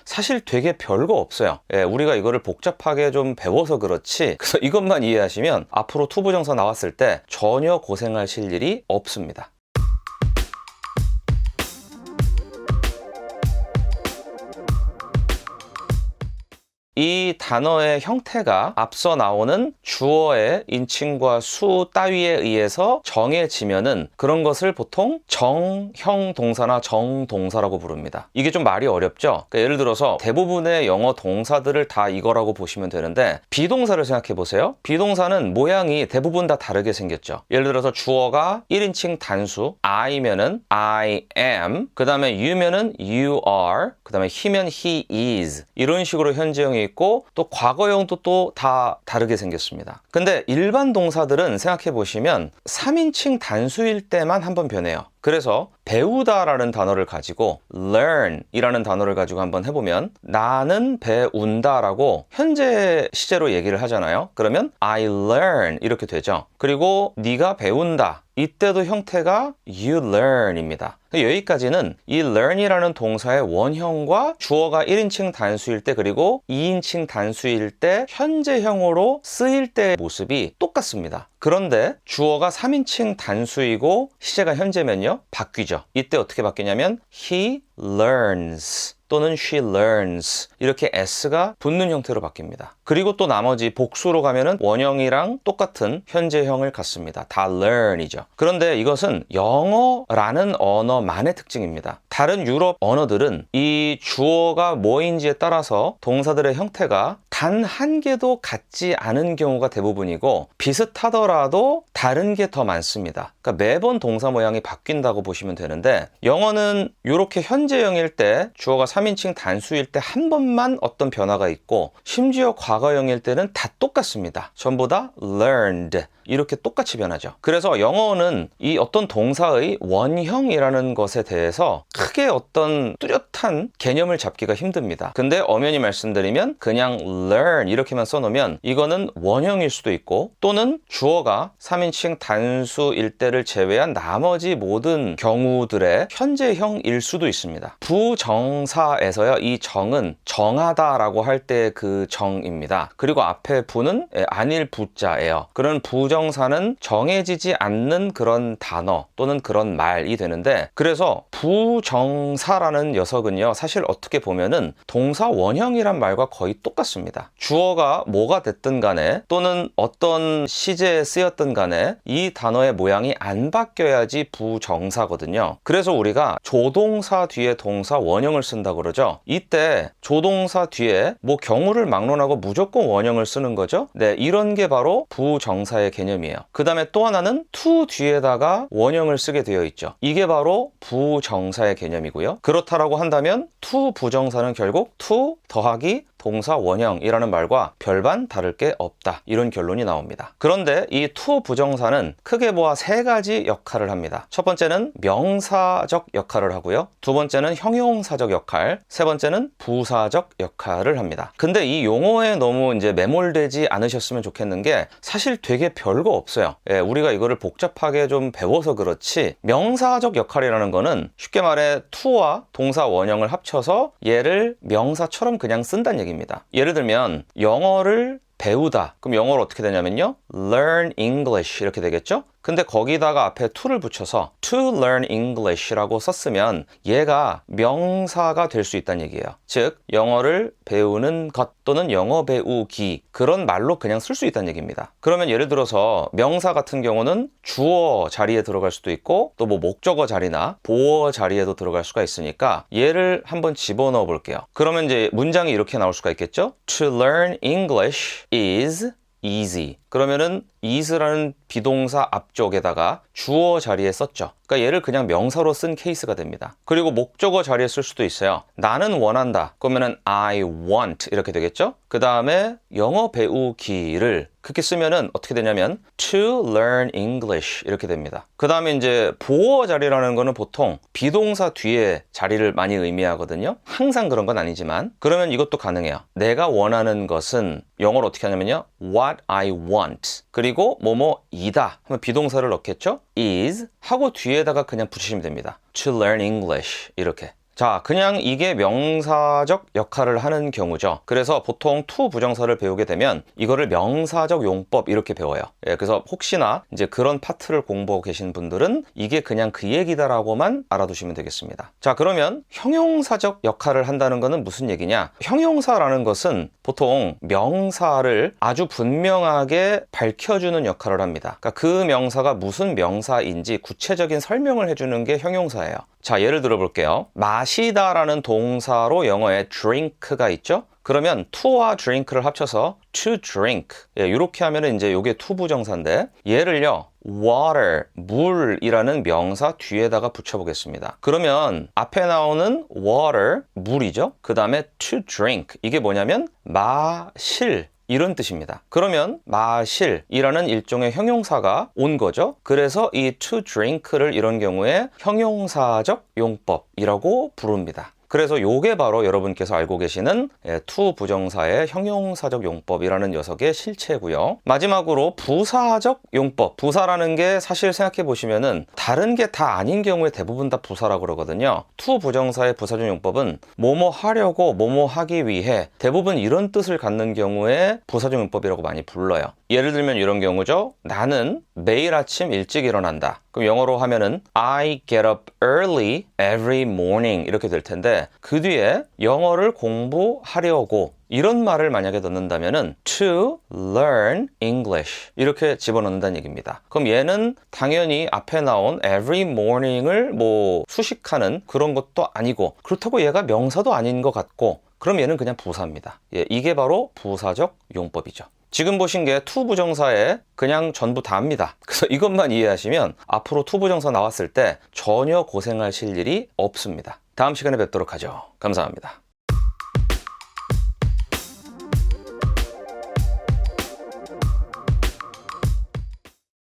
사실 되게 별거 없어요. 우리가 이거를 복잡하게 좀 배워서 그렇지, 그래서 이것만 이해하시면 앞으로 투부정사 나왔을 때 전혀 고생하실 일이 없습니다. 이 단어의 형태가 앞서 나오는 주어의 인칭과 수 따위에 의해서 정해지면은 그런 것을 보통 정형 동사나 정동사라고 부릅니다. 이게 좀 말이 어렵죠? 그러니까 예를 들어서 대부분의 영어 동사들을 다 이거라고 보시면 되는데, 비동사를 생각해 보세요. 비동사는 모양이 대부분 다 다르게 생겼죠. 예를 들어서 주어가 1인칭 단수 I면은 I am, 그 다음에 you면은 you are, 그 다음에 he면 he is, 이런 식으로 현재형이 있고, 또 과거형도 또 다 다르게 생겼습니다. 근데 일반 동사들은 생각해 보시면 3인칭 단수일 때만 한번 변해요. 그래서 배우다라는 단어를 가지고 learn 이라는 단어를 가지고 한번 해보면, 나는 배운다라고 현재 시제로 얘기를 하잖아요. 그러면 I learn 이렇게 되죠. 그리고 네가 배운다, 이때도 형태가 you learn입니다. 여기까지는 이 learn이라는 동사의 원형과 주어가 1인칭 단수일 때 그리고 2인칭 단수일 때 현재형으로 쓰일 때의 모습이 똑같습니다. 그런데 주어가 3인칭 단수이고 시제가 현재면요, 바뀌죠. 이때 어떻게 바뀌냐면 he learns 또는 she learns, 이렇게 s가 붙는 형태로 바뀝니다. 그리고 또 나머지 복수로 가면은 원형이랑 똑같은 현재형을 갖습니다. 다 learn이죠. 그런데 이것은 영어라는 언어만의 특징입니다. 다른 유럽 언어들은 이 주어가 뭐인지에 따라서 동사들의 형태가 단 한 개도 같지 않은 경우가 대부분이고, 비슷하더라도 다른 게 더 많습니다. 그러니까 매번 동사 모양이 바뀐다고 보시면 되는데, 영어는 이렇게 현재형일 때 주어가 3인칭 단수일 때 한 번만 어떤 변화가 있고, 심지어 과거형일 때는 다 똑같습니다. 전부 다 learned 이렇게 똑같이 변하죠. 그래서 영어는 이 어떤 동사의 원형이라는 것에 대해서 크게 어떤 뚜렷한 개념을 잡기가 힘듭니다. 근데 엄연히 말씀드리면 그냥 learn 이렇게만 써놓으면 이거는 원형일 수도 있고, 또는 주어가 3인칭 단수일 때를 제외한 나머지 모든 경우들의 현재형일 수도 있습니다. 부정사에서요, 이 정은 정하다라고 할 때 그 정입니다. 그리고 앞에 부는 아닐 부자예요. 그런 부정사는 정해지지 않는 그런 단어 또는 그런 말이 되는데, 그래서 부정사라는 녀석은요, 사실 어떻게 보면은 동사 원형이란 말과 거의 똑같습니다. 주어가 뭐가 됐든 간에 또는 어떤 시제에 쓰였든 간에 이 단어의 모양이 안 바뀌어야지 부정사거든요. 그래서 우리가 조동사 뒤에 동사 원형을 쓴다고 그러죠. 이때 조동사 뒤에 뭐 경우를 막론하고 무조건 원형을 쓰는 거죠. 네, 이런 게 바로 부정사의 개념이에요. 그 다음에 또 하나는 to 뒤에다가 원형을 쓰게 되어 있죠. 이게 바로 부정사의 개념이고요. 그렇다라고 한다면 to 부정사는 결국 to 더하기 동사 원형이라는 말과 별반 다를 게 없다, 이런 결론이 나옵니다. 그런데 이 to 부정사는 크게 보아 세 가지 역할을 합니다. 첫 번째는 명사적 역할을 하고요, 두 번째는 형용사적 역할, 세 번째는 부사적 역할을 합니다. 근데 이 용어에 너무 이제 매몰되지 않으셨으면 좋겠는 게, 사실 되게 별거 없어요. 우리가 이거를 복잡하게 좀 배워서 그렇지, 명사적 역할이라는 거는 쉽게 말해 to와 동사 원형을 합쳐서 얘를 명사처럼 그냥 쓴다는 얘기입니다. 예를 들면 영어를 배우다, 그럼 영어로 어떻게 되냐면요, learn English 이렇게 되겠죠? 근데 거기다가 앞에 to를 붙여서 to learn English라고 썼으면 얘가 명사가 될 수 있다는 얘기예요. 즉 영어를 배우는 것 또는 영어 배우기, 그런 말로 그냥 쓸 수 있다는 얘기입니다. 그러면 예를 들어서 명사 같은 경우는 주어 자리에 들어갈 수도 있고, 또 뭐 목적어 자리나 보어 자리에도 들어갈 수가 있으니까 얘를 한번 집어넣어 볼게요. 그러면 이제 문장이 이렇게 나올 수가 있겠죠? To learn English is easy. 그러면은 is라는 비동사 앞쪽에다가 주어 자리에 썼죠. 그러니까 얘를 그냥 명사로 쓴 케이스가 됩니다. 그리고 목적어 자리에 쓸 수도 있어요. 나는 원한다, 그러면은 I want 이렇게 되겠죠. 그 다음에 영어 배우기를 그렇게 쓰면은 어떻게 되냐면 to learn English 이렇게 됩니다. 그 다음에 이제 보어 자리라는 거는 보통 비동사 뒤에 자리를 많이 의미하거든요. 항상 그런 건 아니지만, 그러면 이것도 가능해요. 내가 원하는 것은 영어로 어떻게 하냐면요, what I want, 그리고 뭐뭐이다 하면 비동사를 넣겠죠. is 하고 뒤에다가 그냥 붙이시면 됩니다. to learn English 이렇게. 자, 그냥 이게 명사적 역할을 하는 경우죠. 그래서 보통 to 부정사를 배우게 되면 이거를 명사적 용법 이렇게 배워요. 예, 그래서 혹시나 이제 그런 파트를 공부하고 계신 분들은 이게 그냥 그 얘기다라고만 알아두시면 되겠습니다. 자, 그러면 형용사적 역할을 한다는 것은 무슨 얘기냐? 형용사라는 것은 보통 명사를 아주 분명하게 밝혀주는 역할을 합니다. 그러니까 그 명사가 무슨 명사인지 구체적인 설명을 해주는 게 형용사예요. 자, 예를 들어 볼게요. 마시다라는 동사로 영어에 drink가 있죠? 그러면 to와 drink를 합쳐서 to drink. 예, 이렇게 하면은 이제 이게 to 부정사인데 얘를요. water, 물이라는 명사 뒤에다가 붙여보겠습니다. 그러면 앞에 나오는 water, 물이죠? 그 다음에 to drink. 이게 뭐냐면 마실. 이런 뜻입니다. 그러면 마실이라는 일종의 형용사가 온 거죠. 그래서 이 to drink를 이런 경우에 형용사적 용법이라고 부릅니다. 그래서 요게 바로 여러분께서 알고 계시는 to 부정사의 형용사적 용법이라는 녀석의 실체고요. 마지막으로 부사적 용법. 부사라는 게 사실 생각해 보시면은 다른 게 다 아닌 경우에 대부분 다 부사라고 그러거든요. to 부정사의 부사적 용법은 뭐뭐 하려고 뭐뭐 하기 위해 대부분 이런 뜻을 갖는 경우에 부사적 용법이라고 많이 불러요. 예를 들면 이런 경우죠. 나는 매일 아침 일찍 일어난다. 그럼 영어로 하면은 I get up early every morning 이렇게 될 텐데 그 뒤에 영어를 공부하려고 이런 말을 만약에 넣는다면은 to learn English 이렇게 집어넣는다는 얘기입니다. 그럼 얘는 당연히 앞에 나온 every morning을 뭐 수식하는 그런 것도 아니고 그렇다고 얘가 명사도 아닌 것 같고 그럼 얘는 그냥 부사입니다. 예, 이게 바로 부사적 용법이죠. 지금 보신 게 to 부정사에 그냥 전부 다입니다. 그래서 이것만 이해하시면 앞으로 to 부정사 나왔을 때 전혀 고생하실 일이 없습니다. 다음 시간에 뵙도록 하죠. 감사합니다.